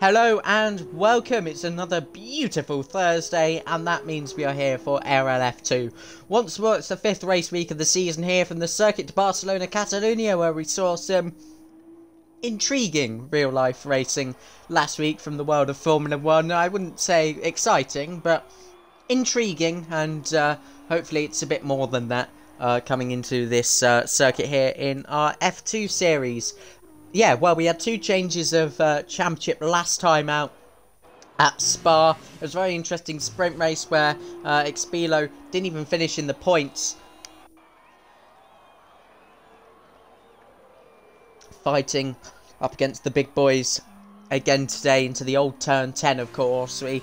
Hello and welcome. It's another beautiful Thursday, and that means we are here for ARL 2. Once more, it's the 5th race week of the season here from the circuit to Barcelona, Catalonia, where we saw some intriguing real-life racing last week from the world of Formula 1. I wouldn't say exciting, but intriguing, and hopefully it's a bit more than that coming into this circuit here in our F2 series. Yeah, well, we had two changes of championship last time out at Spa. It was a very interesting sprint race where Expilo didn't even finish in the points. Fighting up against the big boys again today into the old turn 10, of course. We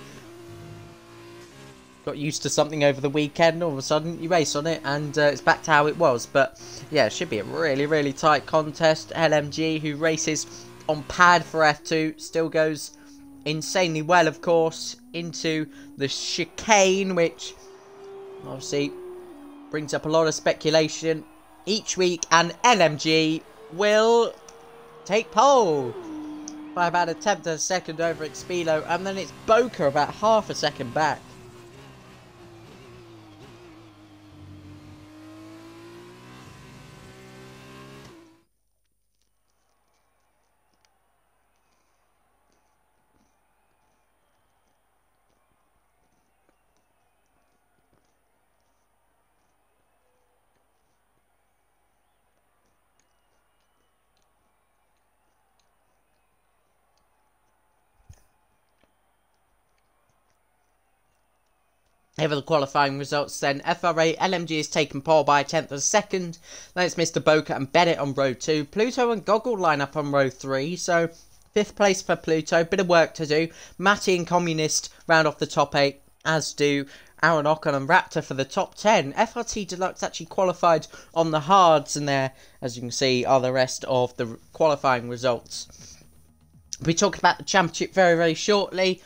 got used to something over the weekend, all of a sudden you race on it and it's back to how it was. But yeah, it should be a really tight contest. LMG, who races on pad for F2, still goes insanely well, of course, into the chicane, which obviously brings up a lot of speculation each week, and LMG will take pole by about a tenth of a second over Expilo, and then it's Boca about half a second back. Here are the qualifying results then. FRA, LMG is taken pole by a tenth of a second. Then it's Mr. Boca and Bennett on row 2. Pluto and Goggle line up on row 3. So, 5th place for Pluto. Bit of work to do. Matty and Communist round off the top 8. As do Aaron Ocon and Raptor for the top 10. FRT Deluxe actually qualified on the hards. And there, as you can see, are the rest of the qualifying results. We'll be talking about the championship very shortly.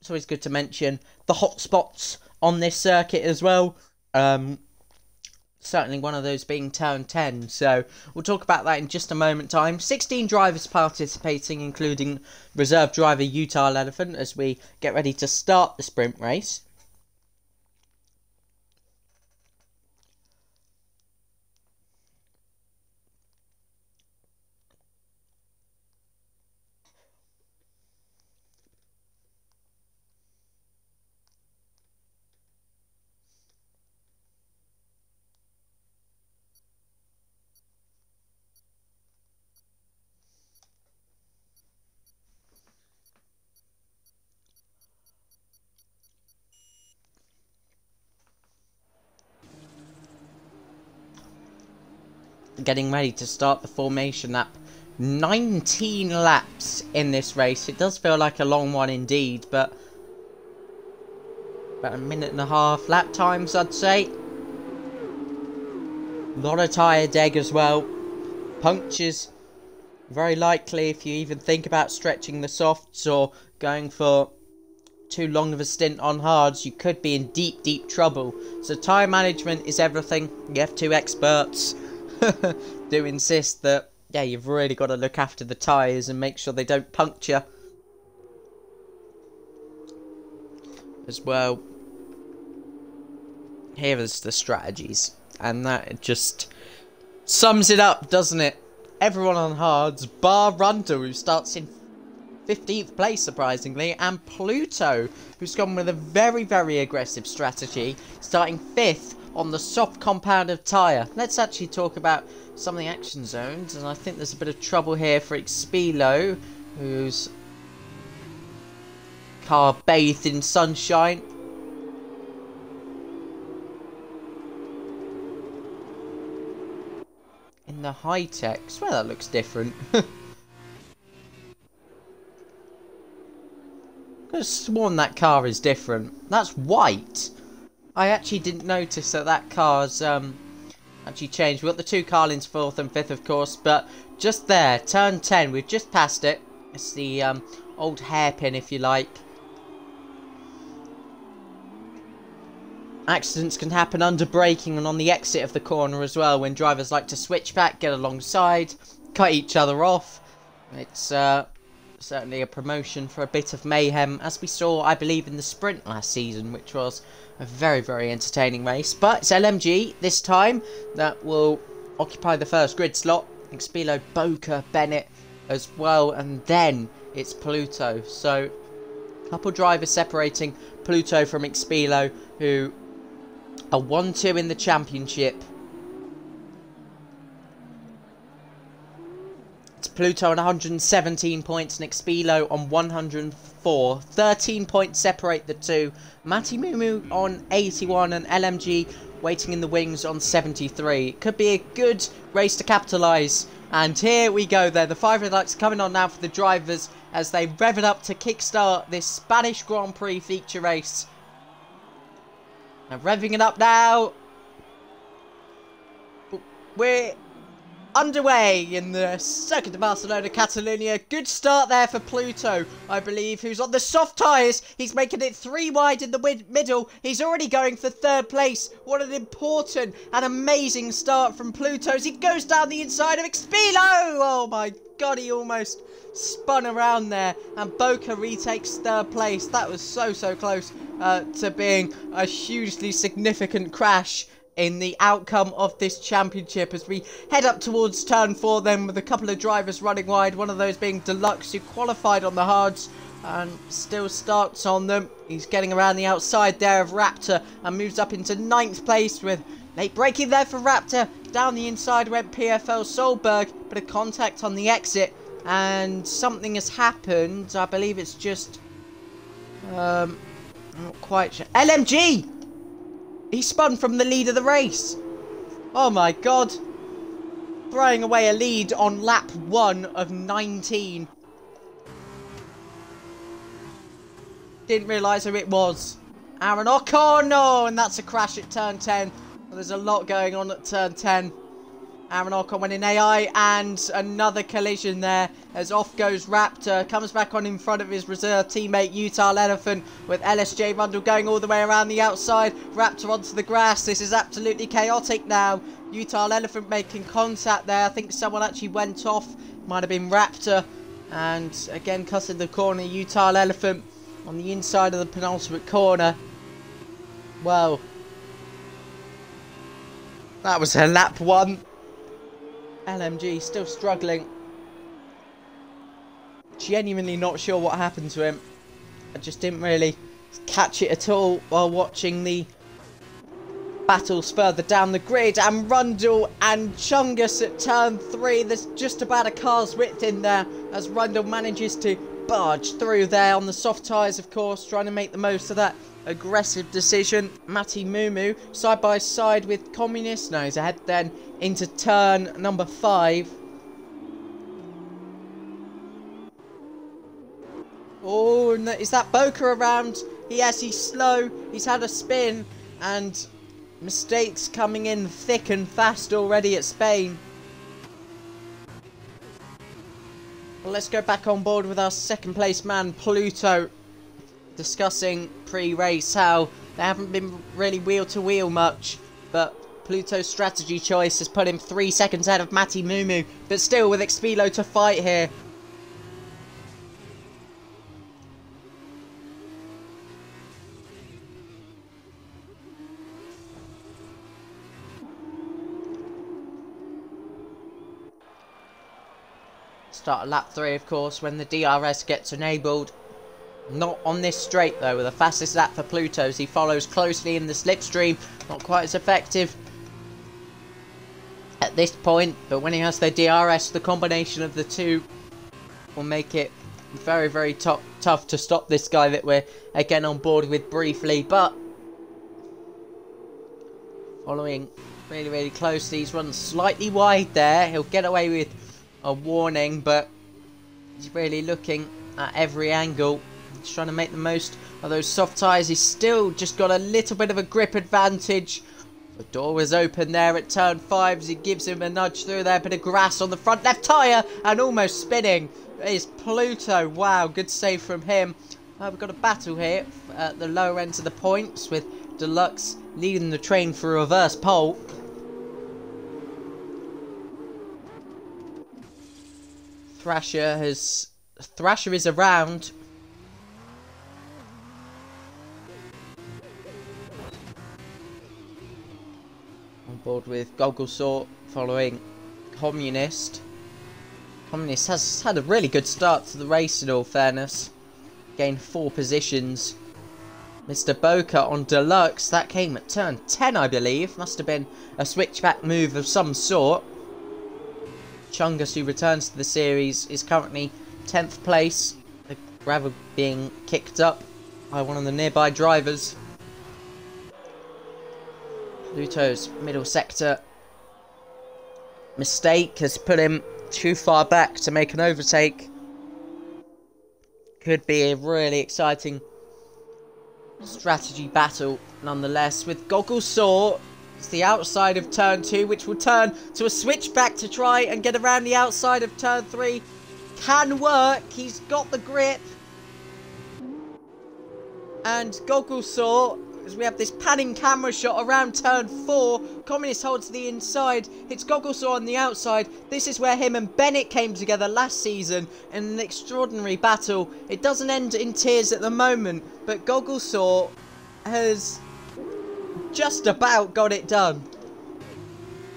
It's always good to mention the hot spots on this circuit as well. Certainly one of those being turn 10. So we'll talk about that in just a moment time. 16 drivers participating, including reserve driver Utah Elephant, as we get ready to start the sprint race. Getting ready to start the formation lap. 19 laps in this race. It does feel like a long one indeed, but about a minute and a half lap times, I'd say. A lot of tyre deg as well. Punctures, very likely if you even think about stretching the softs or going for too long of a stint on hards, you could be in deep trouble. So tyre management is everything. You have two experts do insist that, yeah, you've really got to look after the tyres and make sure they don't puncture as well. Here is the strategies, and that just sums it up, doesn't it? Everyone on hards, bar Runter, who starts in 15th place surprisingly, and Pluto, who's gone with a very aggressive strategy, starting 5th on the soft compounded tyre. Let's actually talk about some of the action zones, and I think there's a bit of trouble here for Expilo, whose car bathed in sunshine. In the high-tech, I swear that looks different. I could have sworn that car is different. That's white. I actually didn't notice that that car's actually changed. We've got the two Carlins 4th and 5th, of course, but just there, turn 10, we've just passed it. It's the old hairpin, if you like. Accidents can happen under braking and on the exit of the corner as well, when drivers like to switch back, get alongside, cut each other off. It's certainly a promotion for a bit of mayhem, as we saw, I believe, in the sprint last season, which was a very, very entertaining race. But it's LMG this time that will occupy the first grid slot. Expilo, Boca, Bennett as well, and then it's Pluto. So, a couple drivers separating Pluto from Expilo, who are 1-2 in the championship. It's Pluto on 117 points and Expilo on 104. 13 points separate the two. Mati Mumu on 81 and LMG waiting in the wings on 73. It could be a good race to capitalise. And here we go then. The 5 red lights are coming on now for the drivers as they rev it up to kickstart this Spanish Grand Prix feature race. Now revving it up now. We're underway in the Circuit de Barcelona, Catalonia. Good start there for Pluto, I believe, who's on the soft tyres. He's making it 3 wide in the middle. He's already going for 3rd place. What an important and amazing start from Pluto as he goes down the inside of Expilo. Oh my god, he almost spun around there. And Boca retakes 3rd place. That was so close to being a hugely significant crash in the outcome of this championship as we head up towards turn 4 then, with a couple of drivers running wide, one of those being Deluxe, who qualified on the hards and still starts on them. He's getting around the outside there of Raptor and moves up into 9th place with late braking there for Raptor. Down the inside went PFL Solberg, but a contact on the exit and something has happened. I believe it's just I'm not quite sure. LMG! He spun from the lead of the race. Oh my god. Throwing away a lead on lap 1 of 19. Didn't realise who it was. Aaron Ocon. Oh, and that's a crash at turn 10. Well, there's a lot going on at turn 10. Aaron Ocon went in AI and another collision there as off goes Raptor. Comes back on in front of his reserve teammate Utah Elephant with LSJ Rundle going all the way around the outside. Raptor onto the grass. This is absolutely chaotic now. Utah Elephant making contact there. I think someone actually went off. Might have been Raptor. And again cutting the corner. Utah Elephant on the inside of the penultimate corner. Well, that was her lap 1. LMG still struggling. Genuinely not sure what happened to him. I just didn't really catch it at all while watching the battles further down the grid. And Rundle and Chungus at turn 3. There's just about a car's width in there as Rundle manages to barge through there on the soft tyres, of course, trying to make the most of that aggressive decision. Mati Mumu side by side with Communist. No, he's ahead then into turn number 5. Oh, no, is that Boca around? Yes, he's slow. He's had a spin and mistakes coming in thick and fast already at Spain. Well, let's go back on board with our 2nd place man, Pluto, discussing pre-race how they haven't been really wheel to wheel much, but Pluto's strategy choice has put him 3 seconds ahead of Mati Mumu, but still with Expilo to fight here. Start at lap 3, of course, when the DRS gets enabled. Not on this straight though, with the fastest lap for Pluto as he follows closely in the slipstream. Not quite as effective at this point, but when he has the DRS, the combination of the two will make it very tough to stop this guy that we're again on board with briefly. But following really closely, he's run slightly wide there. He'll get away with a warning, but he's really looking at every angle. He's trying to make the most of those soft tyres. He's still just got a little bit of a grip advantage. The door was open there at turn 5 as he gives him a nudge through there. Bit of grass on the front left tyre and almost spinning. It is Pluto. Wow, good save from him. We've got a battle here at the lower ends of the points with Deluxe leading the train for a reverse pole. Thrasher is around. On board with Gogglesort following Communist. Communist has had a really good start to the race in all fairness. Gained 4 positions. Mr. Boca on Deluxe, that came at turn 10 I believe. Must have been a switchback move of some sort. Chungus, who returns to the series, is currently 10th place. The gravel being kicked up by one of the nearby drivers. Pluto's middle sector mistake has put him too far back to make an overtake. Could be a really exciting strategy battle nonetheless, with Gogglesort. It's the outside of turn 2, which will turn to a switchback to try and get around the outside of turn 3. Can work. He's got the grip. And Gogglesort, as we have this panning camera shot around turn 4, Communist holds the inside. It's Gogglesort on the outside. This is where him and Bennett came together last season in an extraordinary battle. It doesn't end in tears at the moment, but Gogglesort has just about got it done.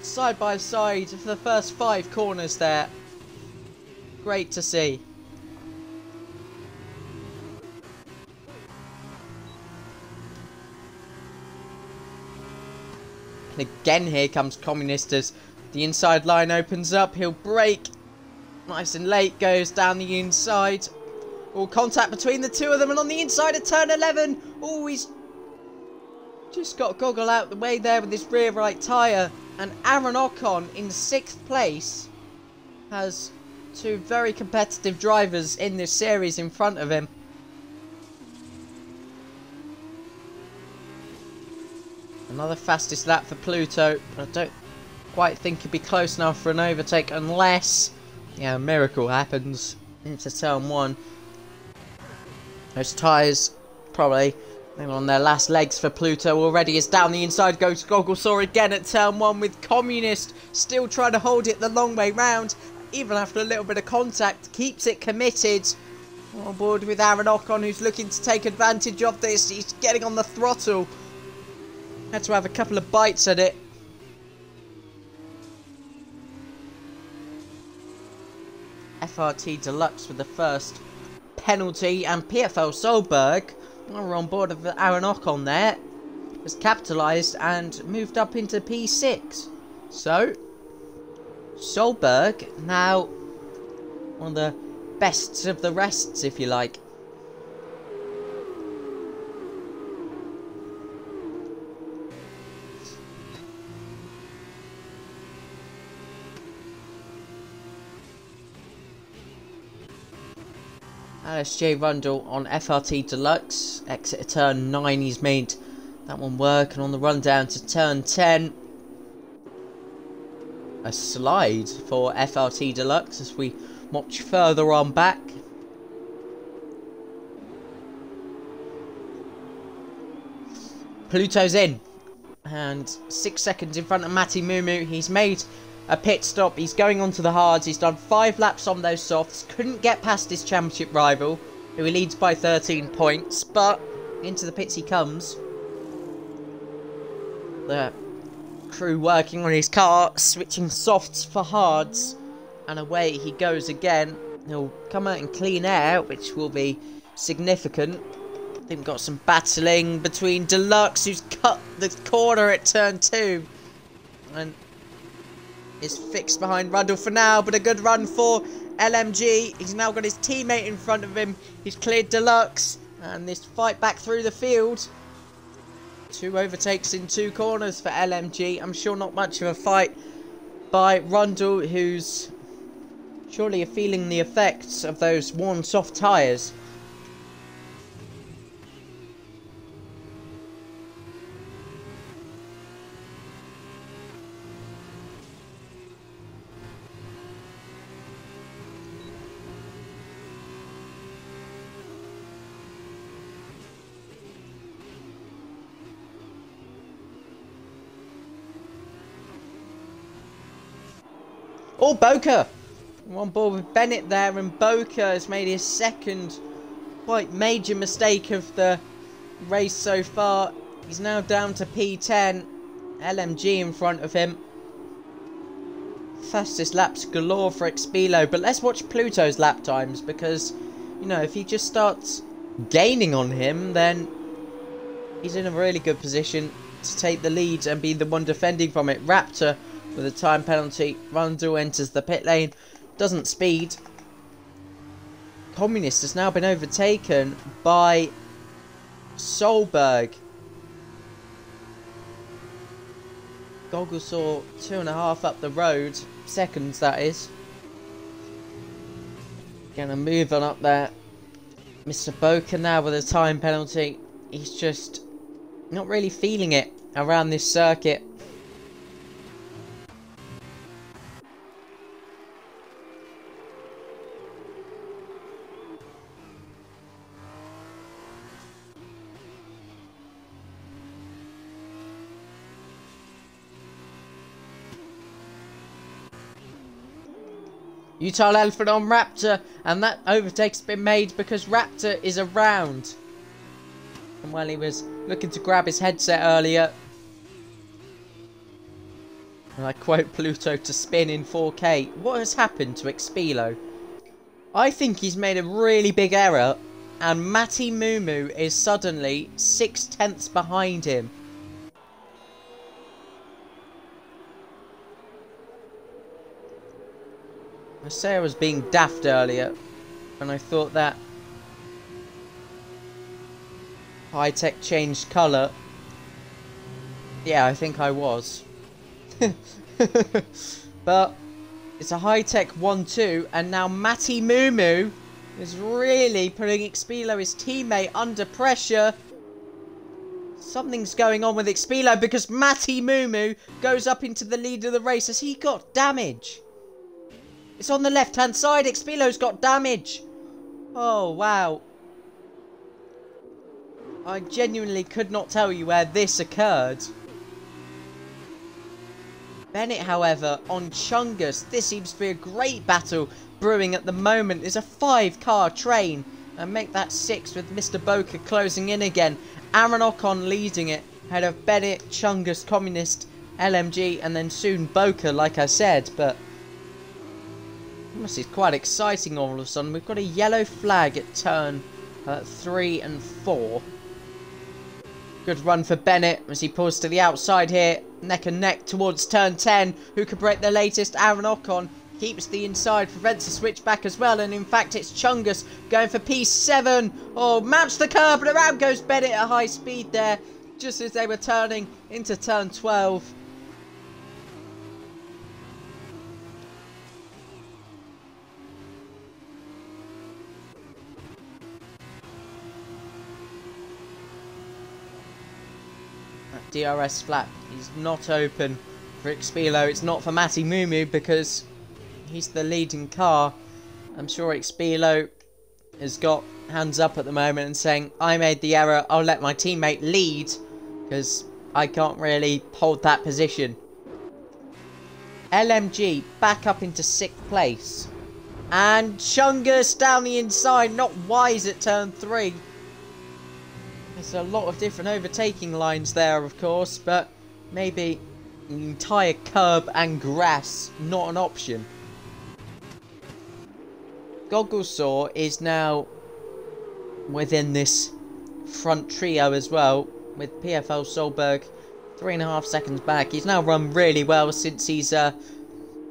Side by side for the first 5 corners there. Great to see. And again here comes Communist as the inside line opens up. He'll brake. Nice and late, goes down the inside. All contact between the two of them, and on the inside of turn 11. Oh, he's just got Goggle out the way there with his rear right tyre. And Aaron Ocon in 6th place has 2 very competitive drivers in this series in front of him. Another fastest lap for Pluto. I don't quite think he'd be close enough for an overtake unless, yeah, a miracle happens into turn 1. Those tyres probably on their last legs for Pluto already, as down the inside goes Gogglesort again at turn 1, with Communist still trying to hold it the long way round. Even after a little bit of contact, keeps it committed. On board with Aaron Ocon, who's looking to take advantage of this. He's getting on the throttle. Had to have a couple of bites at it. FRT Deluxe with the first penalty, and PFL Solberg, we're on board of Aaron Ocon there, has capitalised and moved up into P6. So, Solberg now one of the best of the rests, if you like. Alice J. Rundle on FRT Deluxe. Exit at turn 9. He's made that one work. And on the run down to turn 10. A slide for FRT Deluxe as we watch further on back. Pluto's in. And 6 seconds in front of Matti Mumu. He's made a pit stop. He's going on to the hards. He's done 5 laps on those softs. Couldn't get past his championship rival, who he leads by 13 points. But into the pits he comes. The crew working on his car, switching softs for hards. And away he goes again. He'll come out in clean air, which will be significant. I think we've got some battling between Deluxe, who's cut the corner at turn 2. And is fixed behind Rundle for now, but a good run for LMG. He's now got his teammate in front of him. He's cleared Deluxe, and this fight back through the field. 2 overtakes in 2 corners for LMG. I'm sure not much of a fight by Rundle, who's surely feeling the effects of those worn soft tyres. Oh, Boca! On board with Bennett there, and Boca has made his second quite major mistake of the race so far. He's now down to P10. LMG in front of him. Fastest laps galore for Expelo, but let's watch Pluto's lap times, because, you know, if he just starts gaining on him, then he's in a really good position to take the lead and be the one defending from it. Raptor with a time penalty. Rundle enters the pit lane, doesn't speed. Communist has now been overtaken by Solberg. Goggle saw 2.5 up the road, seconds that is. Gonna move on up there. Mr. Boca now with a time penalty. He's just not really feeling it around this circuit. Utile Elephant on Raptor, and that overtake's been made because Raptor is around. And while he was looking to grab his headset earlier, and I quote Pluto to spin in 4K, what has happened to Expelo? I think he's made a really big error, and Matty Mumu is suddenly 6/10 behind him. I say I was being daft earlier, and I thought that high-tech changed colour. Yeah, I think I was. But it's a high-tech 1-2, and now Matty Mumu is really putting Expelo, his teammate, under pressure. Something's going on with Expelo, because Matty Mumu goes up into the lead of the race. Has he got damage? It's on the left-hand side. Expelo's got damage. Oh, wow. I genuinely could not tell you where this occurred. Bennett, however, on Chungus. This seems to be a great battle brewing at the moment. There's a 5-car train. And make that 6 with Mr. Boca closing in again. Aaron Ocon leading it. Ahead of Bennett, Chungus, Communist, LMG, and then soon Boca, like I said. But this is quite exciting all of a sudden. We've got a yellow flag at turn 3 and 4. Good run for Bennett as he pulls to the outside here. Neck and neck towards turn 10. Who could break the latest? Aaron Ocon keeps the inside, prevents the switch back as well. And in fact, it's Chungus going for P7. Oh, maps the curb, and around goes Bennett at high speed there, just as they were turning into turn 12. DRS flap is not open for Expelo. It's not for Matty Mumu because he's the leading car. I'm sure Expelo has got hands up at the moment and saying, I made the error, I'll let my teammate lead because I can't really hold that position. LMG back up into 6th place. And Chungus down the inside, not wise at turn 3. There's a lot of different overtaking lines there, of course, but maybe an entire curb and grass, not an option. Gogglesaw is now within this front trio as well, with PFL Solberg 3.5 seconds back. He's now run really well since he's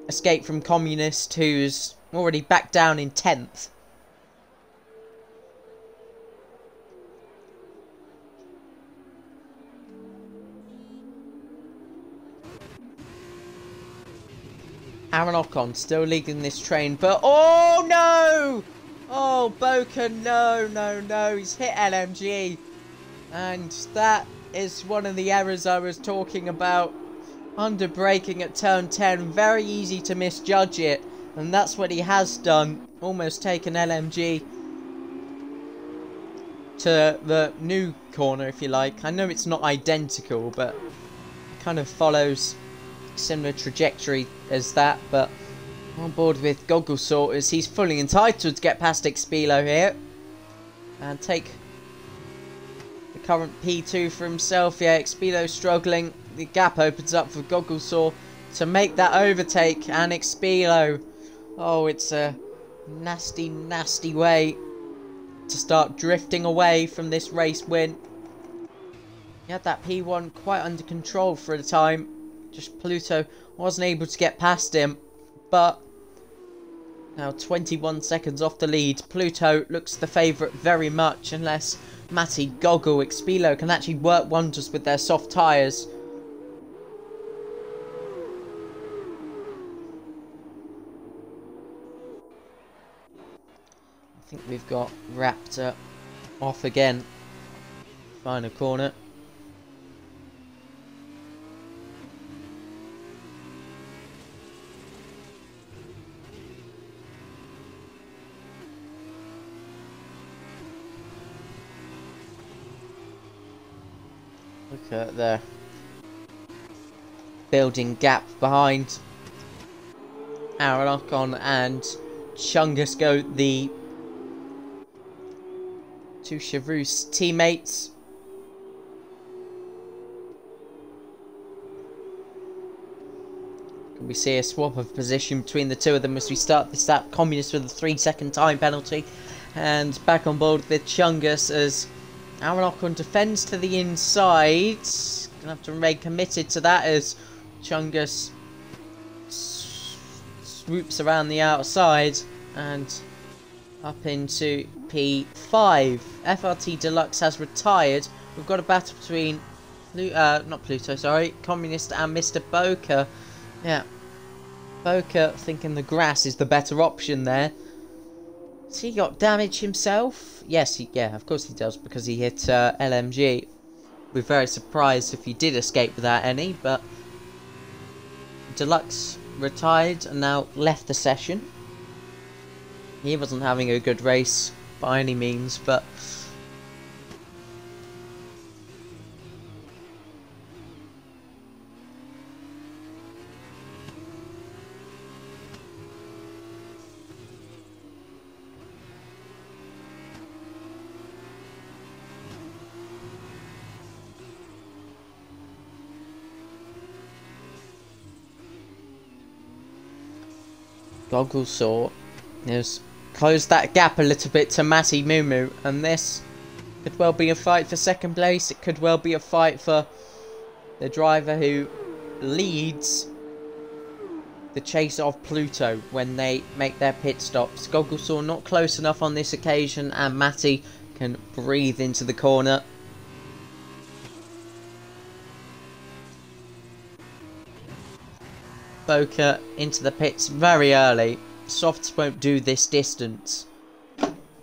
escaped from Communist, who's already back down in 10th. Aaron Ocon still leading this train, but oh no! Oh, Boca, no, he's hit LMG. And that is one of the errors I was talking about. Under braking at turn 10, very easy to misjudge it. And that's what he has done, almost taken LMG to the new corner, if you like. I know it's not identical, but it kind of follows similar trajectory as that, but On board with Goggle Sorters, he's fully entitled to get past Expelo here. And take the current P2 for himself. Yeah, Expelo struggling. The gap opens up for Gogglesaw to make that overtake. And Expelo, oh, it's a nasty, nasty way to start drifting away from this race win. He had that P1 quite under control for a time. Just Pluto wasn't able to get past him. But now 21 seconds off the lead. Pluto looks the favourite very much, unless Matty, Goggle, Expelo can actually work wonders with their soft tyres. I think we've got Raptor off again. Final corner. Look at the building gap behind ARL and Chungus go, the two Chevrouse teammates. Can we see a swap of position between the two of them as we start this lap? Communist with a 3-second time penalty. And back on board with Chungus as ARL defends to the inside. Gonna have to remain committed to that as Chungus swoops around the outside and up into P5. FRT Deluxe has retired. We've got a battle between not Pluto, sorry, Communist and Mr. Boker. Yeah, Boker thinking the grass is the better option there. Has he got damage himself? Yes, yeah, of course he does, because he hit LMG. We're very surprised if he did escape without any, but Deluxe retired and now left the session. He wasn't having a good race by any means, but Gogglesaw has closed that gap a little bit to Matty Mumu, and this could well be a fight for second place. It could well be a fight for the driver who leads the chase of Pluto when they make their pit stops. Gogglesaw not close enough on this occasion, and Matty can breathe into the corner. Boker into the pits very early. Softs won't do this distance,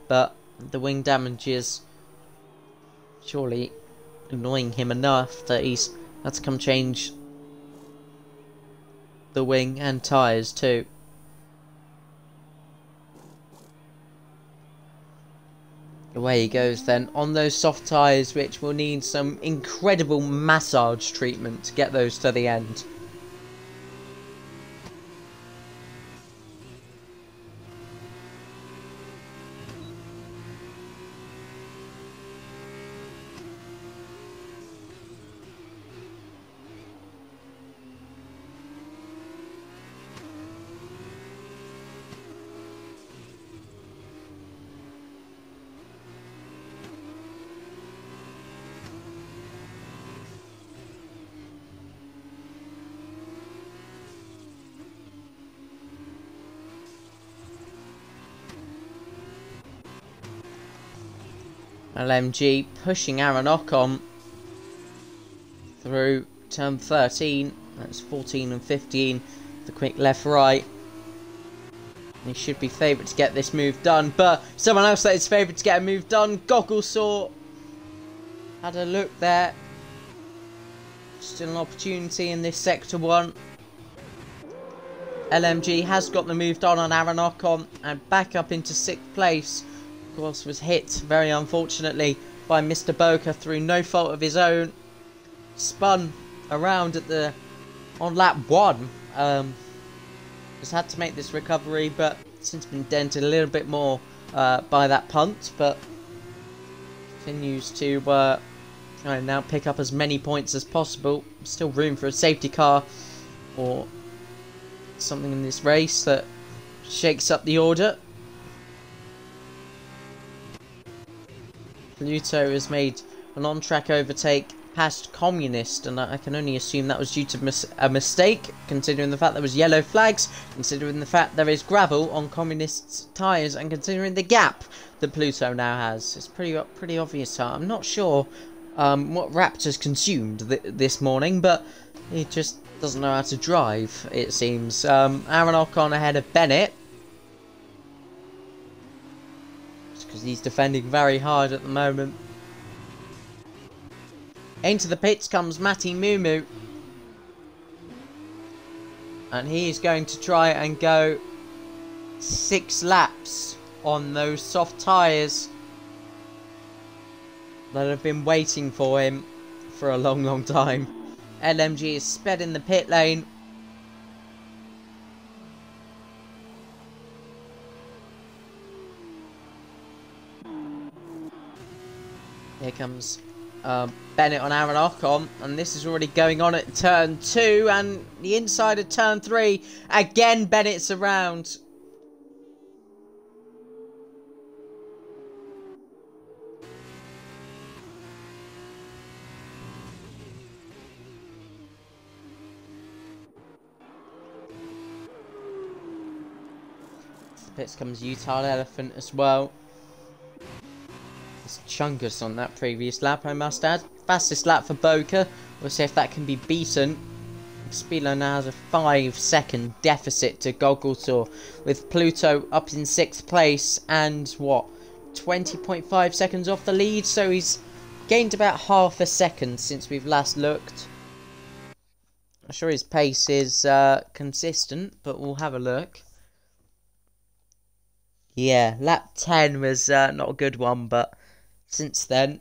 but the wing damage is surely annoying him enough that he's had to come change the wing and tyres too. Away he goes then on those soft tyres, which will need some incredible massage treatment to get those to the end. LMG pushing Aaron Ocon through turn 13. That's 14 and 15. The quick left right. He should be favoured to get this move done, but someone else that is favoured to get a move done. Gogglesaw had a look there. Still an opportunity in this sector 1. LMG has got the move done on Aaron Ocon and back up into 6th place. Of course, was hit very unfortunately by Mr. Boker through no fault of his own. Spun around at the on lap 1. has had to make this recovery, but since been dented a little bit more by that punt, but continues to try and now pick up as many points as possible. Still room for a safety car or something in this race that shakes up the order. Pluto has made an on-track overtake past Communist, and I can only assume that was due to a mistake, considering the fact there was yellow flags, considering the fact there is gravel on Communist's tyres, and considering the gap that Pluto now has. It's pretty obvious. I'm not sure what Raptor's consumed this morning, but he just doesn't know how to drive, it seems. Aronok on ahead of Bennett, because he's defending very hard at the moment. Into the pits comes Matty Mumu, and he's going to try and go 6 laps on those soft tyres that have been waiting for him for a long time. LMG is sped in the pit lane. Here comes Bennett on Aronok and this is already going on at turn 2 and the inside of turn 3. Again, Bennett's around. Pits comes Utah Elephant as well. It's Chungus on that previous lap, I must add. Fastest lap for Boca. We'll see if that can be beaten. Spilo now has a 5-second deficit to Gogglesaw, with Pluto up in 6th place and what, 20.5 seconds off the lead, so he's gained about half a second since we've last looked. I'm sure his pace is consistent, but we'll have a look. Yeah, lap 10 was not a good one, but since then,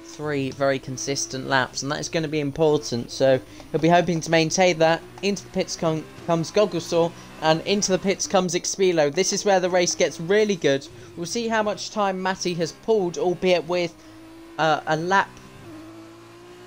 3 very consistent laps, and that is going to be important, so he'll be hoping to maintain that. Into the pits comes Gogglesaw, and into the pits comes Expilo. This is where the race gets really good. We'll see how much time Matty has pulled, albeit with a lap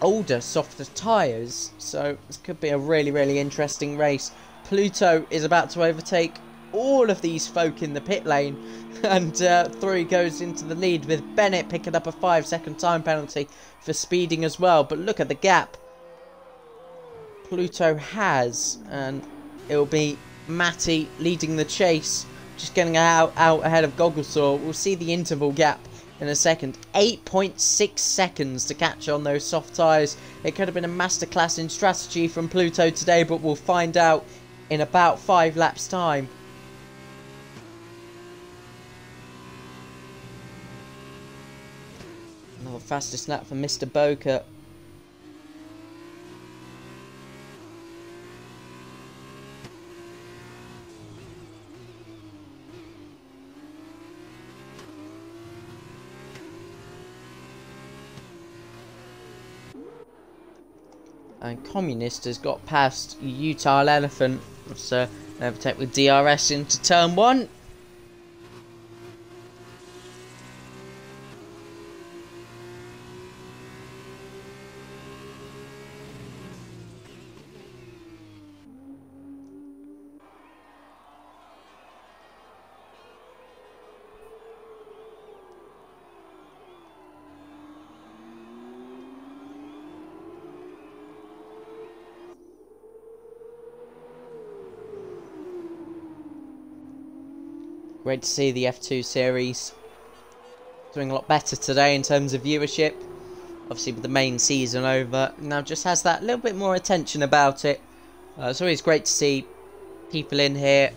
older, softer tyres, so this could be a really interesting race. Pluto is about to overtake all of these folk in the pit lane, and 3 goes into the lead, with Bennett picking up a 5-second time penalty for speeding as well. But look at the gap Pluto has, and it'll be Matty leading the chase, just getting out ahead of Gogglesaw. We'll see the interval gap in a second. 8.6 seconds to catch on those soft tyres. It could have been a masterclass in strategy from Pluto today, but we'll find out in about 5 laps time. Another fastest lap for Mr. Boca. And Communist has got past Utah Elephant. So overtake with DRS into turn 1. Great to see the F2 series doing a lot better today in terms of viewership. Obviously with the main season over, now just has that little bit more attention about it. It's always great to see people in here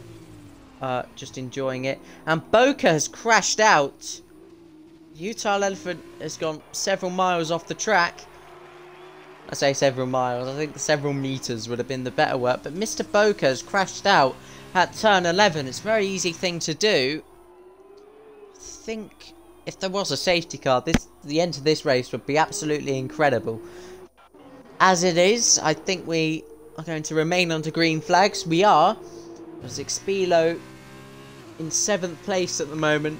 just enjoying it. And Boca has crashed out. Utah Elephant has gone several miles off the track. I say several miles, I think several meters would have been the better word. But Mr. Boca has crashed out at turn 11. It's a very easy thing to do. I think if there was a safety car, the end of this race would be absolutely incredible. As it is, I think we are going to remain under green flags. We are. As Expilo in 7th place at the moment.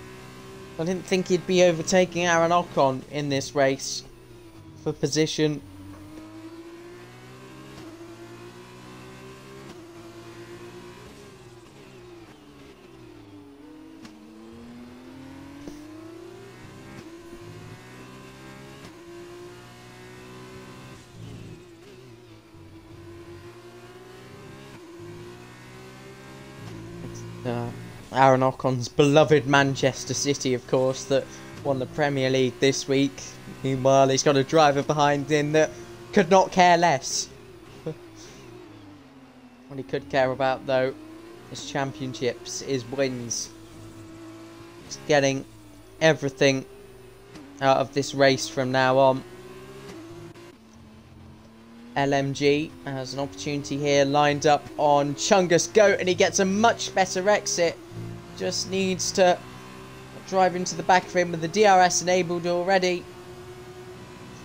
I didn't think he'd be overtaking Aaron Ocon in this race for position. Aaron Ocon's beloved Manchester City, of course, that won the Premier League this week. Meanwhile, he's got a driver behind him that could not care less. What he could care about, though, is championships, is wins. He's getting everything out of this race from now on. LMG has an opportunity here lined up on Chungus Goat, and he gets a much better exit. Just needs to drive into the back of him with the DRS enabled already.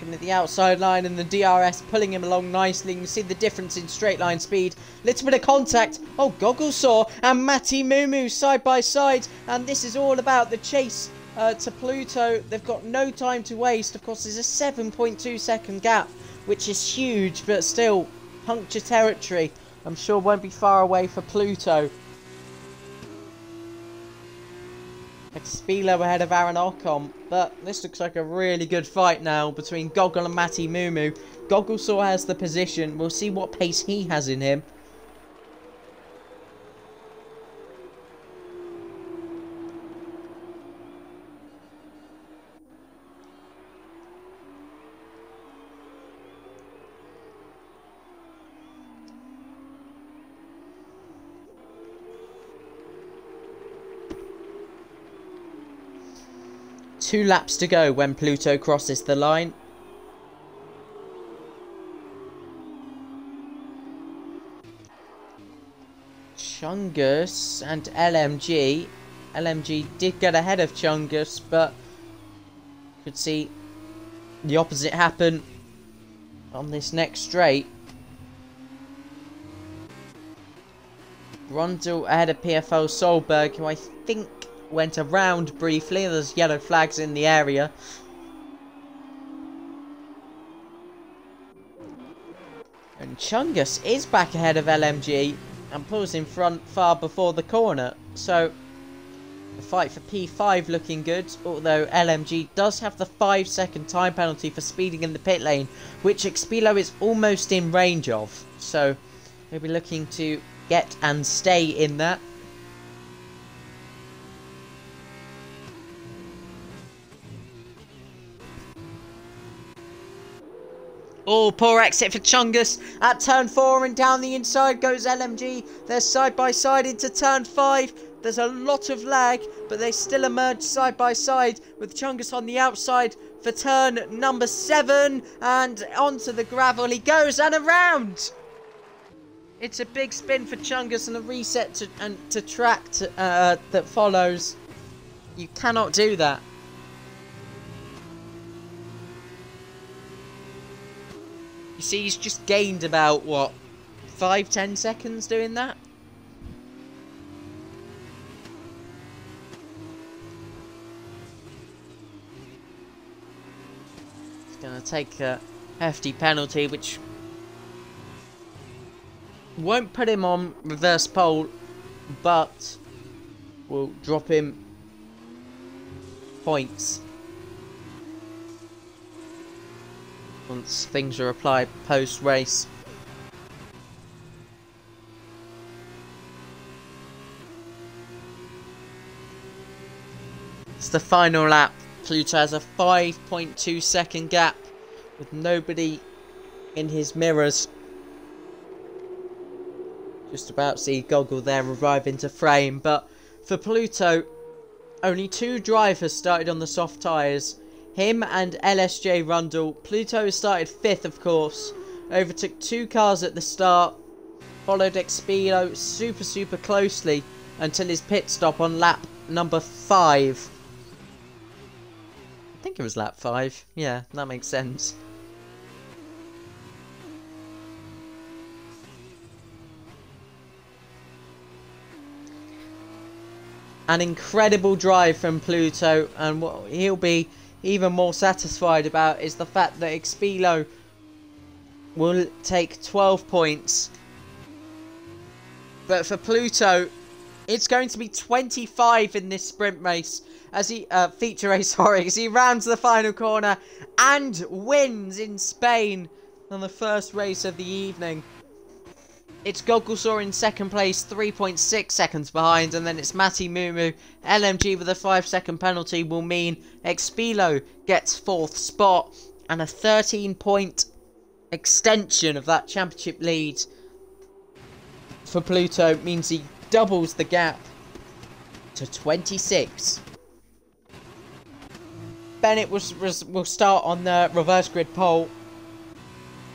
Looking at the outside line and the DRS pulling him along nicely. You can see the difference in straight line speed. Little bit of contact. Oh, Goggles saw and Matty Moo side by side. And this is all about the chase to Pluto. They've got no time to waste. Of course, there's a 7.2 second gap, which is huge, but still puncture territory. I'm sure won't be far away for Pluto. Expilo ahead of Aaron Ocon, but this looks like a really good fight now between Goggle and Matty Moo. Gogglesaw has the position. We'll see what pace he has in him. Two laps to go when Pluto crosses the line. Chungus and LMG. LMG did get ahead of Chungus, but could see the opposite happen on this next straight. Rundle ahead of PFL Solberg, who I think went around briefly. There's yellow flags in the area. And Chungus is back ahead of LMG and pulls in front far before the corner. So the fight for P5 looking good, although LMG does have the 5-second time penalty for speeding in the pit lane, which Expilo is almost in range of. So he'll be looking to get and stay in that. Oh, poor exit for Chungus at turn 4, and down the inside goes LMG. They're side by side into turn 5. There's a lot of lag, but they still emerge side by side with Chungus on the outside for turn number 7. And onto the gravel he goes and around. It's a big spin for Chungus and a reset to track that follows. You cannot do that. You see, he's just gained about, what, 5-10 seconds doing that? He's going to take a hefty penalty, which won't put him on reverse pole, but will drop him points once things are applied post-race. It's the final lap. Pluto has a 5.2 second gap with nobody in his mirrors. Just about see Goggle there arrive into frame, but for Pluto, only 2 drivers started on the soft tyres. Him and LSJ Rundle. Pluto started 5th, of course. Overtook 2 cars at the start. Followed Expilo super closely until his pit stop on lap number 5. I think it was lap 5. Yeah, that makes sense. An incredible drive from Pluto, and what he'll be even more satisfied about is the fact that Expilo will take 12 points. But for Pluto, it's going to be 25 in this sprint race, as he, feature race, sorry, as he rounds the final corner and wins in Spain on the first race of the evening. It's Gogglesaw in second place, 3.6 seconds behind, and then it's Matty Mumu. LMG with a 5-second penalty will mean Expilo gets 4th spot, and a 13-point extension of that championship lead for Pluto means he doubles the gap to 26. Bennett will start on the reverse grid pole.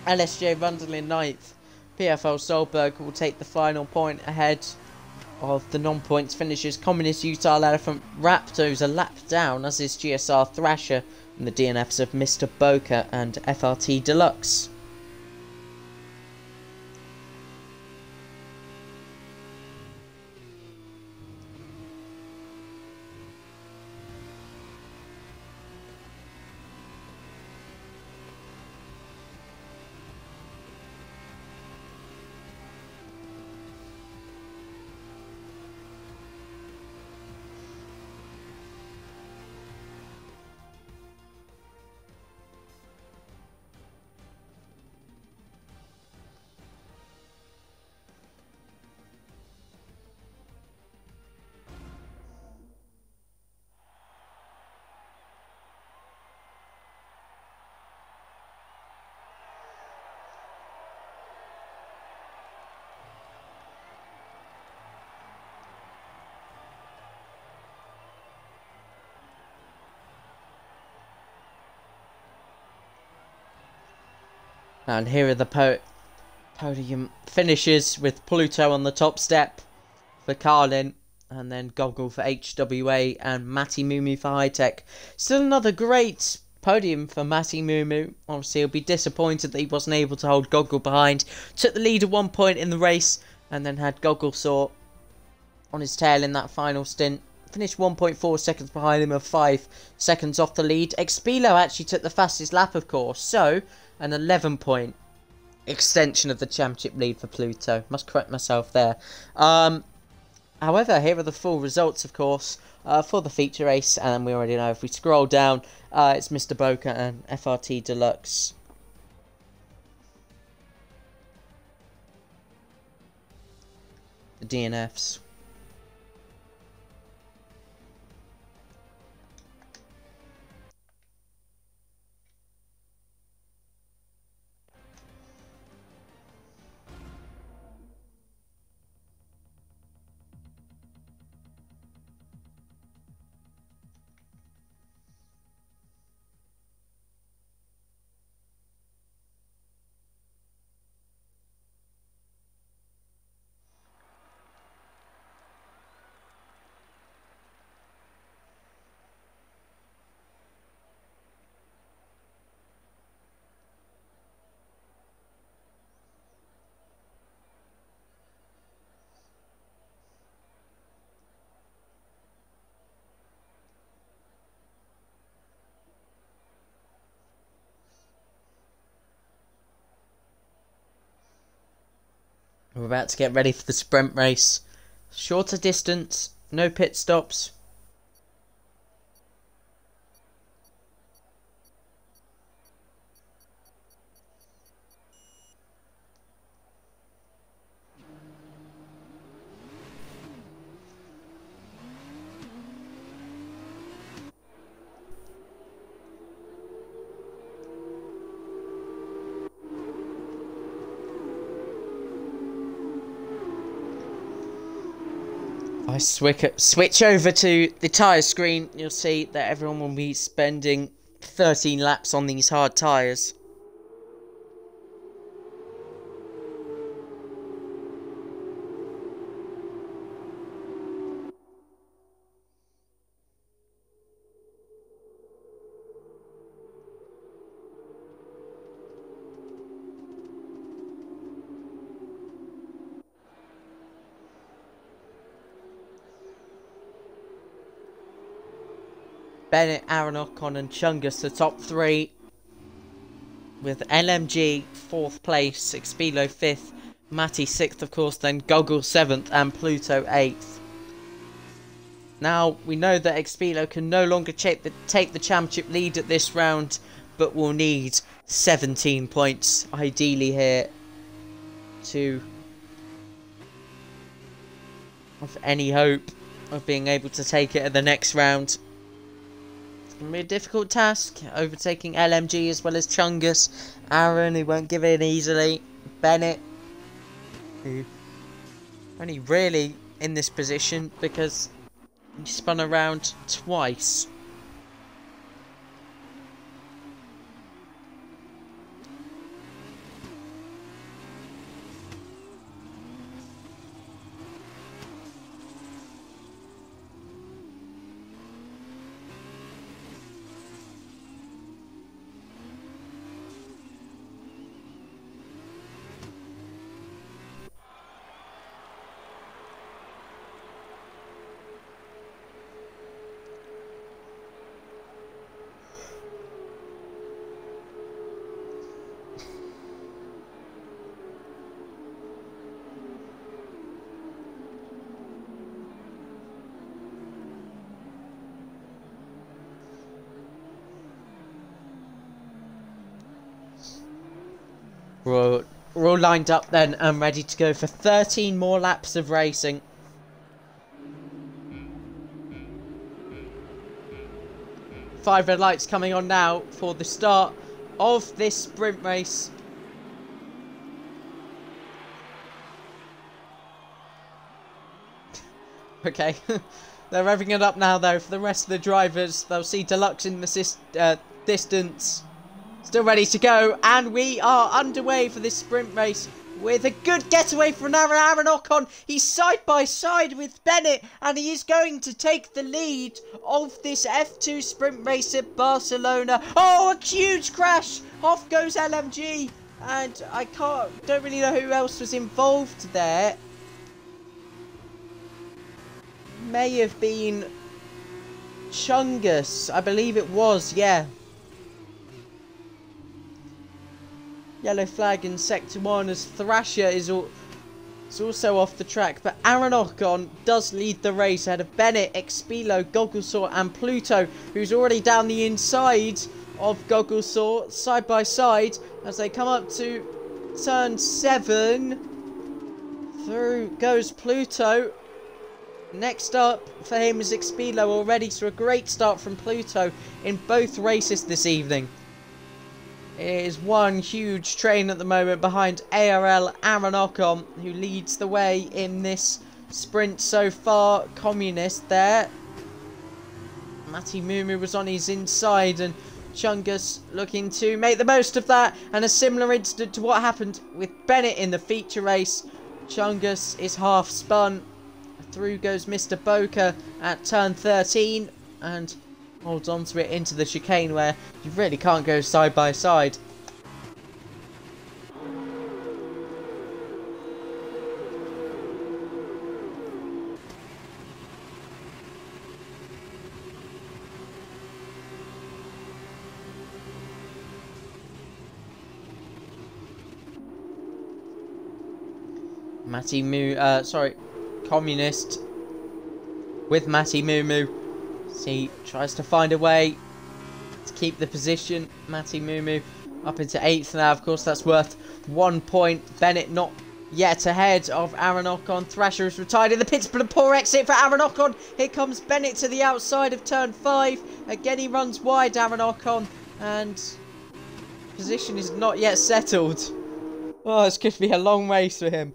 LSJ Rundle in 9th. PFL Solberg will take the final point ahead of the non-points finishers. Communist Utah Elephant Raptors a lap down, as is GSR Thrasher, and the DNFs of Mr. Boca and FRT Deluxe. And here are the podium finishes, with Pluto on the top step for Carlin, and then Goggle for HWA, and Matty Mumu for High Tech. Still another great podium for Matty Mumu. Obviously, he'll be disappointed that he wasn't able to hold Goggle behind. Took the lead at one point in the race, and then had Gogglesaw on his tail in that final stint. Finished 1.4 seconds behind him, of 5 seconds off the lead. Expilo actually took the fastest lap, of course, so an 11-point extension of the championship lead for Pluto. Must correct myself there. However, here are the full results, of course, for the feature race, and we already know if we scroll down, it's Mr. Boca and FRT Deluxe. The DNFs. We're about to get ready for the sprint race. Shorter distance, no pit stops. I switch over to the tyre screen, you'll see that everyone will be spending 13 laps on these hard tyres. Bennett, Aaron Ocon and Chungus the top three, with LMG 4th place, Expelo 5th, Matty 6th of course, then Goggle 7th and Pluto 8th. Now, we know that Expelo can no longer take the championship lead at this round, but will need 17 points, ideally here, to have any hope of being able to take it at the next round. It's going to be a difficult task, overtaking LMG as well as Chungus. Aaron, who won't give in easily. Bennett, who only really in this position because he spun around twice. We're all lined up then and ready to go for 13 more laps of racing. Five red lights coming on now for the start of this sprint race. Okay, they're revving it up now though for the rest of the drivers. They'll see Deluxe in the distance. Still ready to go, and we are underway for this sprint race with a good getaway from Aaron Ocon. He's side by side with Bennett, and he is going to take the lead of this F2 sprint race at Barcelona. Oh, a huge crash! Off goes LMG, and I don't really know who else was involved there. May have been Chungus, I believe it was, yeah. Yellow flag in Sector 1 as Thrasher is also off the track. But Aaron Ocon does lead the race ahead of Bennett, Expelo, Gogglesaw and Pluto, who's already down the inside of Gogglesaw, side by side, as they come up to turn 7. Through goes Pluto. Next up for him is Expelo already, so a great start from Pluto in both races this evening. It is one huge train at the moment behind ARL Aaron Ocon, who leads the way in this sprint so far. Communist there. Matty Mumu was on his inside, and Chungus looking to make the most of that. And a similar incident to what happened with Bennett in the feature race. Chungus is half spun. Through goes Mr. Boker at turn 13 and holds on to it into the chicane where you really can't go side by side. Communist with Matty Mumu. He tries to find a way to keep the position. Matty Mumu up into 8th now. Of course, that's worth 1 point. Bennett not yet ahead of Aaron Ocon. Thrasher is retired in the pits, but a poor exit for Aaron Ocon. Here comes Bennett to the outside of turn 5. Again, he runs wide, Aaron Ocon, and position is not yet settled. Oh, it's going to be a long race for him.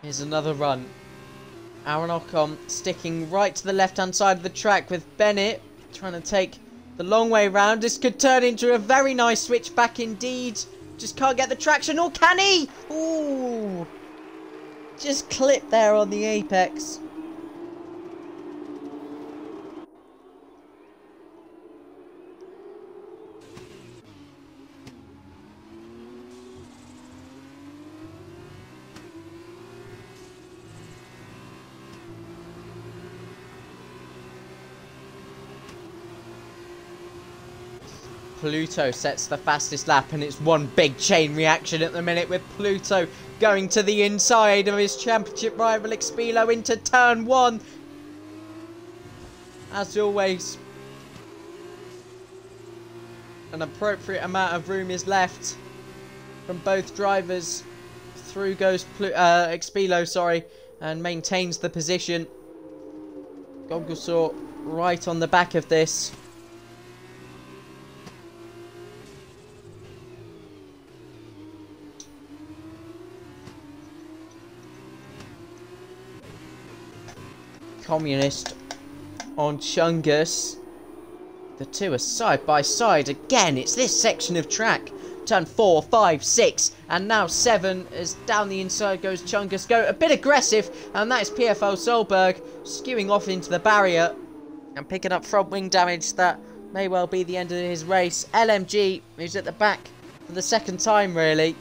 Here's another run. Aaron Ocon sticking right to the left-hand side of the track with Bennett trying to take the long way round. This could turn into a very nice switch back indeed. Just can't get the traction, or can he? Ooh. Just clipped there on the apex. Pluto sets the fastest lap, and it's one big chain reaction at the minute with Pluto going to the inside of his championship rival Expilo into turn 1. As always, an appropriate amount of room is left from both drivers. Through goes Expilo, sorry, and maintains the position. Gogglesort right on the back of this. Communist on Chungus. The two are side by side again. It's this section of track. Turn 4, 5, 6, and now 7 as down the inside goes Chungus. Go a bit aggressive, and that is PFL Solberg skewing off into the barrier and picking up front wing damage. That may well be the end of his race. LMG, who's at the back for the second time, really.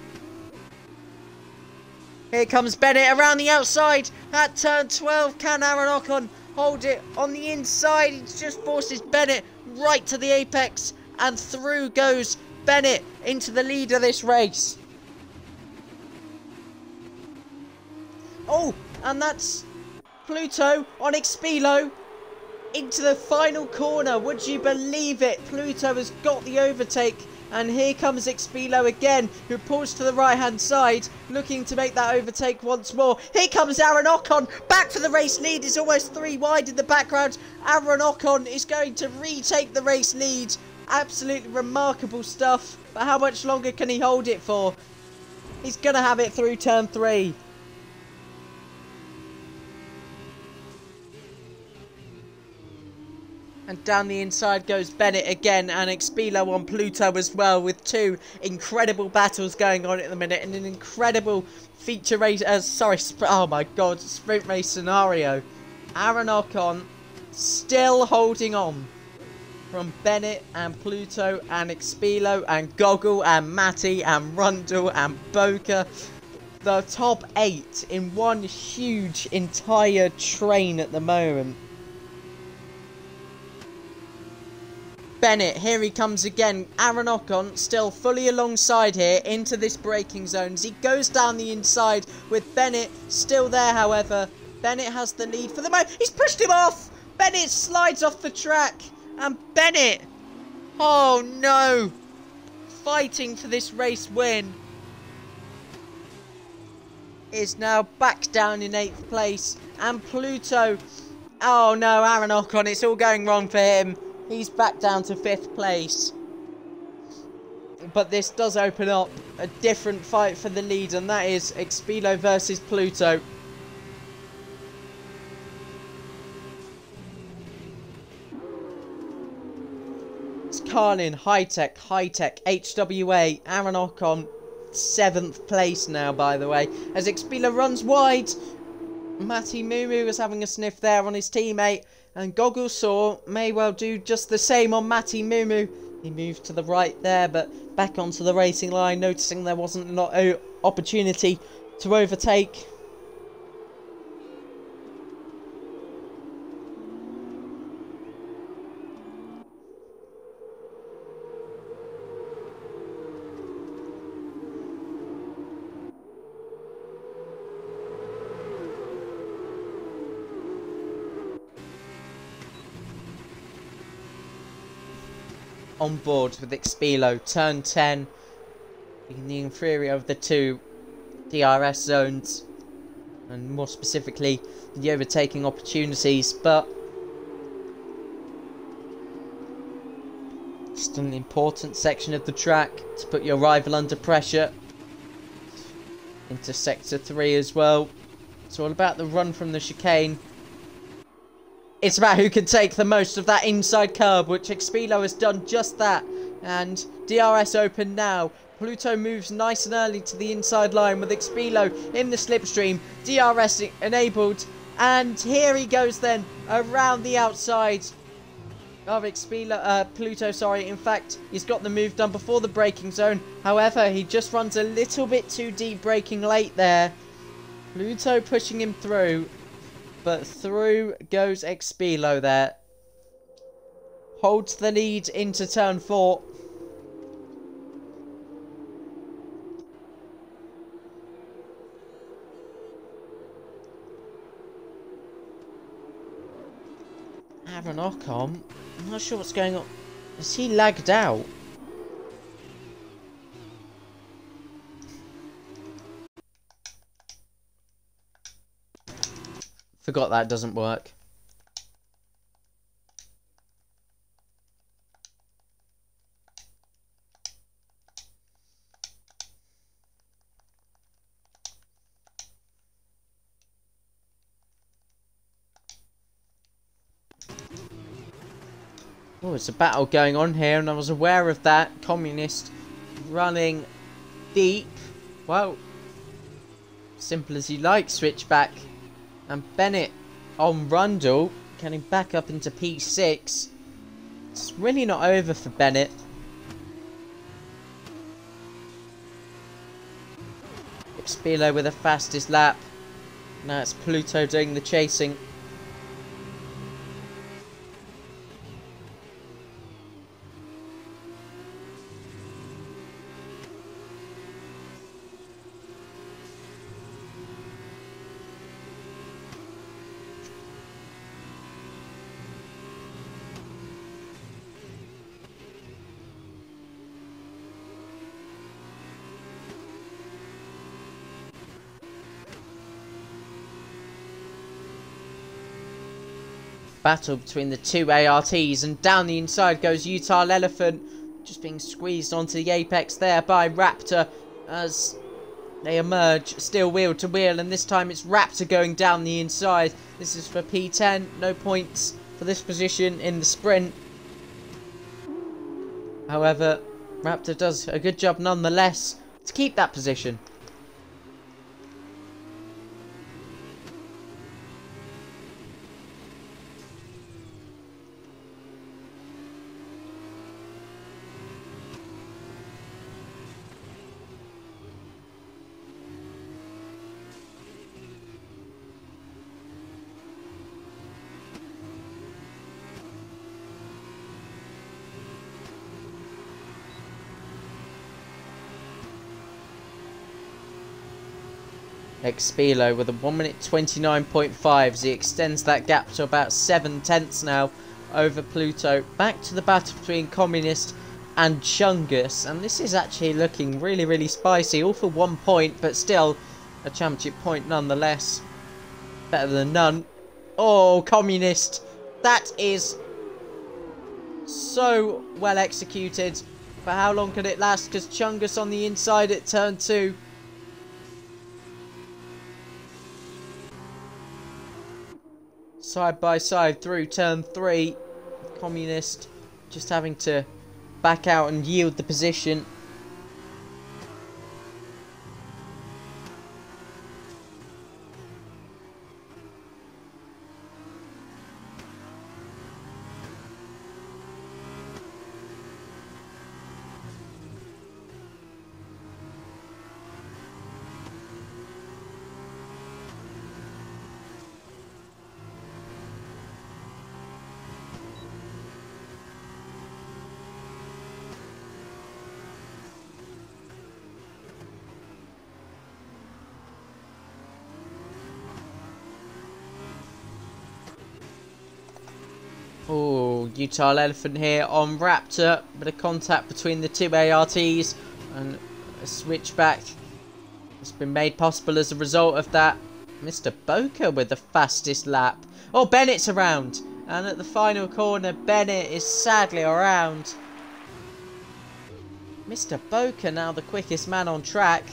Here comes Bennett around the outside at turn 12. Can Aaron Ocon hold it on the inside? He just forces Bennett right to the apex, and through goes Bennett into the lead of this race. Oh, and that's Pluto on Expilo into the final corner. Would you believe it? Pluto has got the overtake, and here comes Expilo again, who pulls to the right hand side, looking to make that overtake once more. Here comes Aaron Ocon back for the race lead. Is almost 3 wide in the background. Aaron Ocon is going to retake the race lead. Absolutely remarkable stuff. But how much longer can he hold it for? He's going to have it through turn 3. And down the inside goes Bennett again, and Expilo on Pluto as well, with 2 incredible battles going on at the minute, and an incredible feature race, oh my god, sprint race scenario. Aaron Ocon still holding on from Bennett and Pluto and Expilo and Goggle and Matty and Rundle and Boca. The top 8 in one huge entire train at the moment. Bennett, here he comes again. Aaron Ocon still fully alongside here into this braking zone as he goes down the inside with Bennett still there. However, Bennett has the lead for the moment. He's pushed him off. Bennett slides off the track, and Bennett, oh no, fighting for this race win, is now back down in 8th place. And Pluto, oh no, Aaron Ocon, it's all going wrong for him. He's back down to 5th place. But this does open up a different fight for the lead, and that is Expilo versus Pluto. It's Carlin, High-Tech, HWA, Aaron Ocon, 7th place now, by the way, as Expilo runs wide. Matty Mumu was having a sniff there on his teammate, and Gogglesort may well do just the same on Matty Mumu. He moved to the right there, but back onto the racing line, noticing there wasn't an opportunity to overtake. On board with Expilo, turn 10, in the inferior of the 2 DRS zones, and more specifically the overtaking opportunities, but just an important section of the track to put your rival under pressure. Into sector 3 as well. It's all about the run from the chicane. It's about who can take the most of that inside curb, which Expilo has done just that. And DRS open now. Pluto moves nice and early to the inside line with Expilo in the slipstream. DRS enabled. And here he goes then, around the outside of Pluto, sorry. In fact, he's got the move done before the braking zone. However, he just runs a little bit too deep, braking late there. Pluto pushing him through. But through goes Expilo there. Holds the lead into turn 4. Aaron Ockham? I'm not sure what's going on. Is he lagged out? Forgot that doesn't work. Oh, it's a battle going on here, and I was aware of that. Communist running deep. Well, simple as you like, switchback. And Bennett on Rundle, getting back up into P6. It's really not over for Bennett. Spilo with the fastest lap. Now it's Pluto doing the chasing. Battle between the two ARTs, and down the inside goes Utah Elephant, just being squeezed onto the apex there by Raptor as they emerge, still wheel to wheel, and this time it's Raptor going down the inside. This is for P10, no points for this position in the sprint. However, Raptor does a good job nonetheless to keep that position. Expilo with a 1 minute 29.5 as he extends that gap to about 7/10 now over Pluto. Back to the battle between Communist and Chungus, and this is actually looking really spicy, all for 1 point, but still a championship point nonetheless. Better than none. Oh, Communist, that is so well executed, but how long can it last, because Chungus on the inside at turn 2. Side by side through turn 3. Communist just having to back out and yield the position. Oh, Utah Elephant here on Raptor. Bit of contact between the two ARTs and a switchback has been made possible as a result of that. Mr. Boca with the fastest lap. Oh, Bennett's around. And at the final corner, Bennett is sadly around. Mr. Boca now the quickest man on track.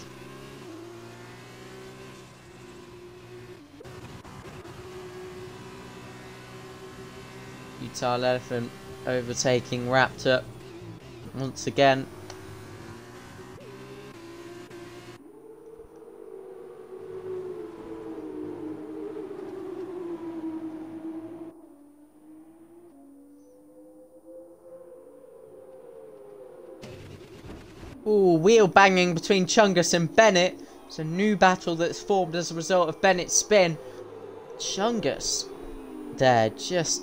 Utah Elephant overtaking Raptor once again. Ooh, wheel banging between Chungus and Bennett. It's a new battle that's formed as a result of Bennett's spin. Chungus there just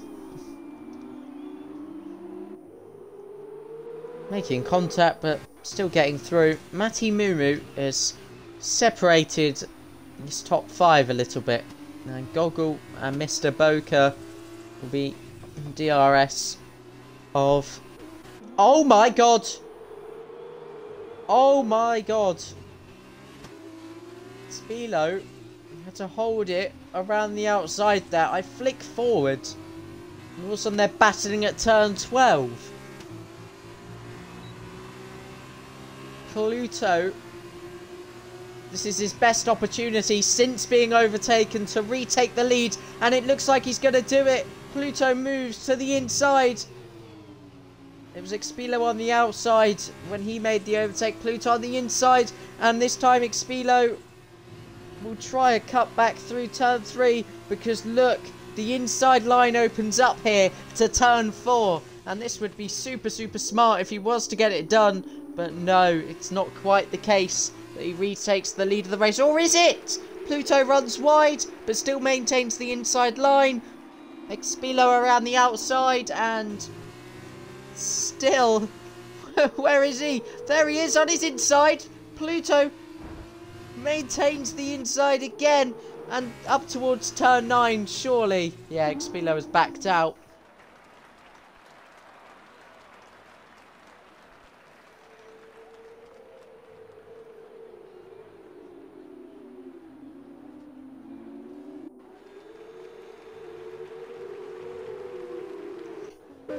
making contact, but still getting through. Matty Mumu is separated his top 5 a little bit. And Goggle and Mr. Boca will be DRS of... Oh my god! Oh my god! Spilo had to hold it around the outside there. I flick forward. And all of a sudden they're battling at turn 12. Pluto. This is his best opportunity since being overtaken to retake the lead. And it looks like he's going to do it. Pluto moves to the inside. It was Expilo on the outside when he made the overtake. Pluto on the inside. And this time Expilo will try a cut back through turn 3. Because look, the inside line opens up here to turn 4. And this would be super smart if he was to get it done. But no, it's not quite the case that he retakes the lead of the race. Or is it? Pluto runs wide, but still maintains the inside line. Expilo around the outside, and still, where is he? There he is on his inside. Pluto maintains the inside again, and up towards turn 9, surely. Yeah, Expilo has backed out.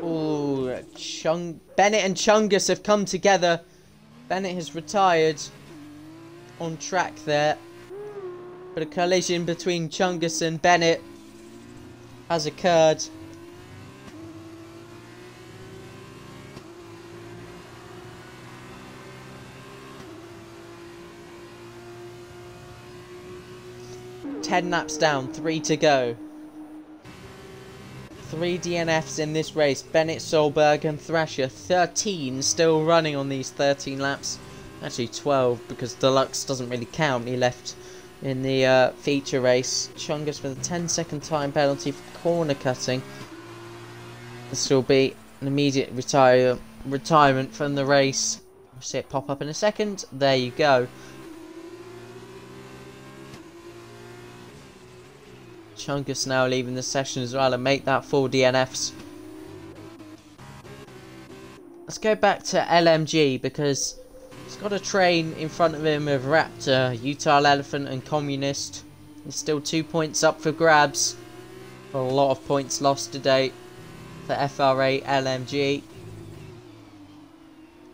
Ooh, Bennett and Chungus have come together. Bennett has retired on track there. But a collision between Chungus and Bennett has occurred. Ten laps down, 3 to go. 3 DNFs in this race. Bennett, Solberg and Thrasher. 13 still running on these 13 laps. Actually 12 because Deluxe doesn't really count. He left in the feature race. Chungus with a 10-second time penalty for corner cutting. This will be an immediate retirement from the race. We'll see it pop up in a second. There you go. Chungus now leaving the session as well and make that 4 DNFs. Let's go back to LMG because he's got a train in front of him of Raptor, Utah Elephant and Communist. There's still 2 points up for grabs. A lot of points lost today for FRA LMG.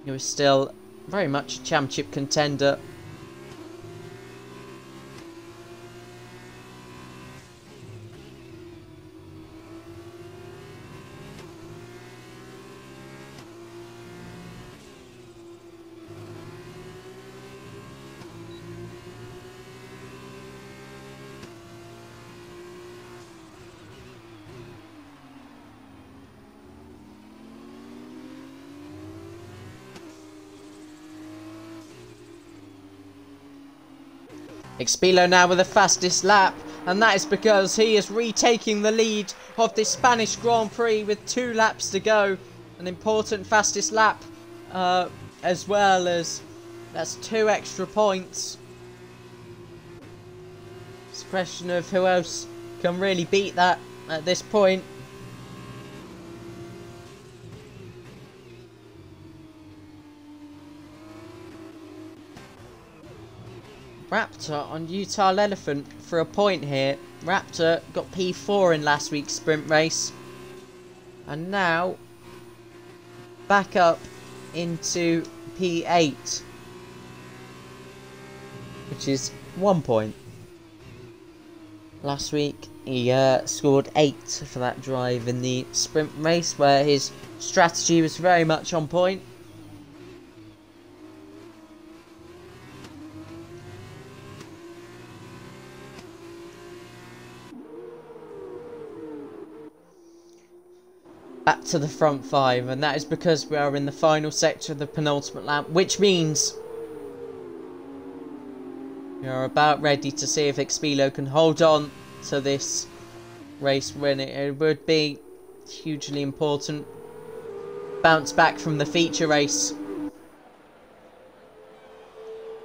He was still very much a championship contender. Expilo now with the fastest lap, and that is because he is retaking the lead of this Spanish Grand Prix with 2 laps to go. An important fastest lap, as well as that's 2 extra points. It's a question of who else can really beat that at this point. Raptor on Utah Elephant for a point here. Raptor got P4 in last week's sprint race. And now back up into P8. Which is 1 point. Last week he scored 8 for that drive in the sprint race where his strategy was very much on point. Back to the front 5, and that is because we are in the final sector of the penultimate lap, which means we are about ready to see if Expilo can hold on to this race win. It would be hugely important. Bounce back from the feature race.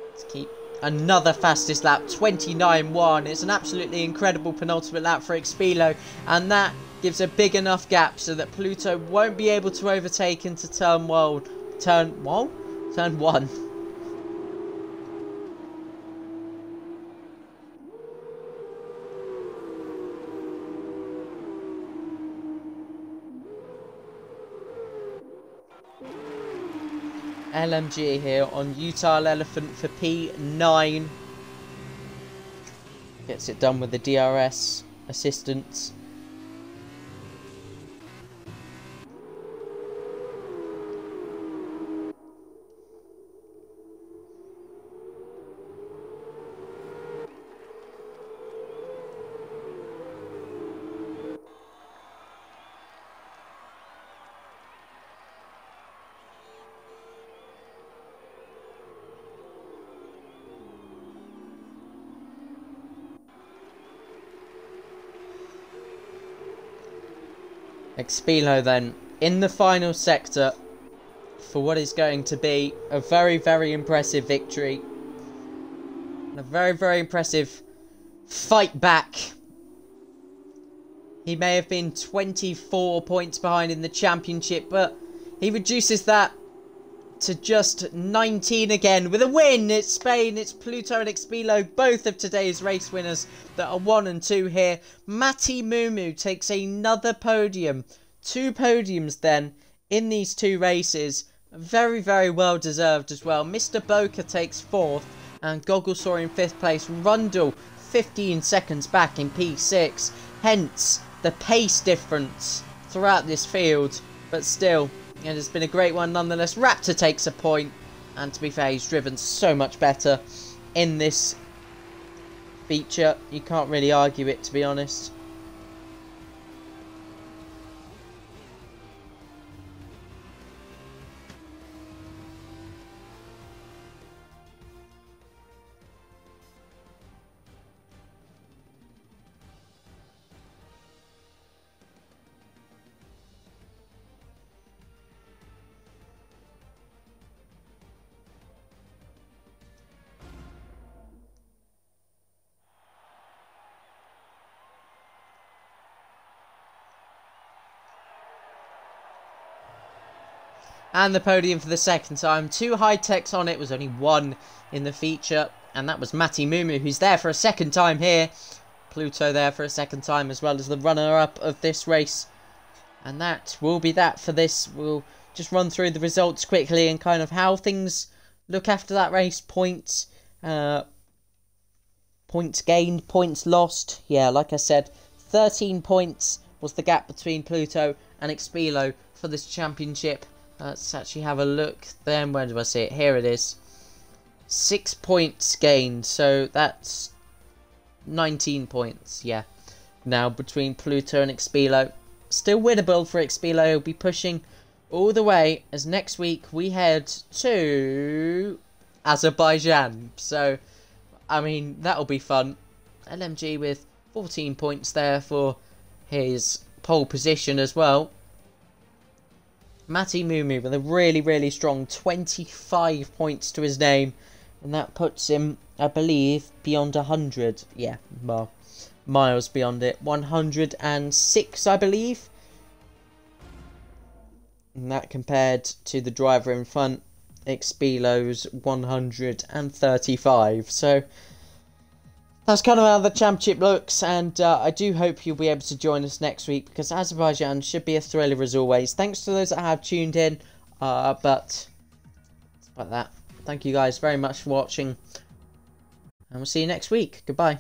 Let's keep another fastest lap, 29.1. It's an absolutely incredible penultimate lap for Expilo, and that gives a big enough gap so that Pluto won't be able to overtake into turn one. Turn one. LMG here on Utile Elephant for P9. Gets it done with the DRS assistance. Expilo then in the final sector for what is going to be a very, very impressive victory. A very, very impressive fight back. He may have been 24 points behind in the championship, but he reduces that to just 19 again with a win. It's Spain, it's Pluto and Expilo, both of today's race winners that are 1 and 2 here. Mati Mumu takes another podium. 2 podiums then in these 2 races. Very, very well deserved as well. Mr. Boca takes 4th and Gogglesaur in 5th place. Rundle 15 seconds back in P6. Hence the pace difference throughout this field, but still it has been a great one nonetheless. Raptor takes a point, and to be fair, he's driven so much better in this feature. You can't really argue it, to be honest. And the podium for the second time. 2 high-techs on it. Was only 1 in the feature. And that was Mati Mumu, who's there for a second time here. Pluto there for a second time, as well as the runner-up of this race. And that will be that for this. We'll just run through the results quickly and kind of how things look after that race. Points gained, points lost. Yeah, like I said, 13 points was the gap between Pluto and Expilo for this championship. Let's actually have a look then. Where do I see it? Here it is. 6 points gained. So that's 19 points. Yeah. Now between Pluto and Expilo. Still winnable for Expilo. He'll be pushing all the way as next week we head to Azerbaijan. So, I mean, that'll be fun. LMG with 14 points there for his pole position as well. Mati Mumu with a really, really strong 25 points to his name. And that puts him, I believe, beyond 100. Yeah, well, miles beyond it. 106, I believe. And that compared to the driver in front, Expilo's 135. So that's kind of how the championship looks, and I do hope you'll be able to join us next week, because Azerbaijan should be a thriller as always. Thanks to those that have tuned in, but it's like that. Thank you guys very much for watching, and we'll see you next week. Goodbye.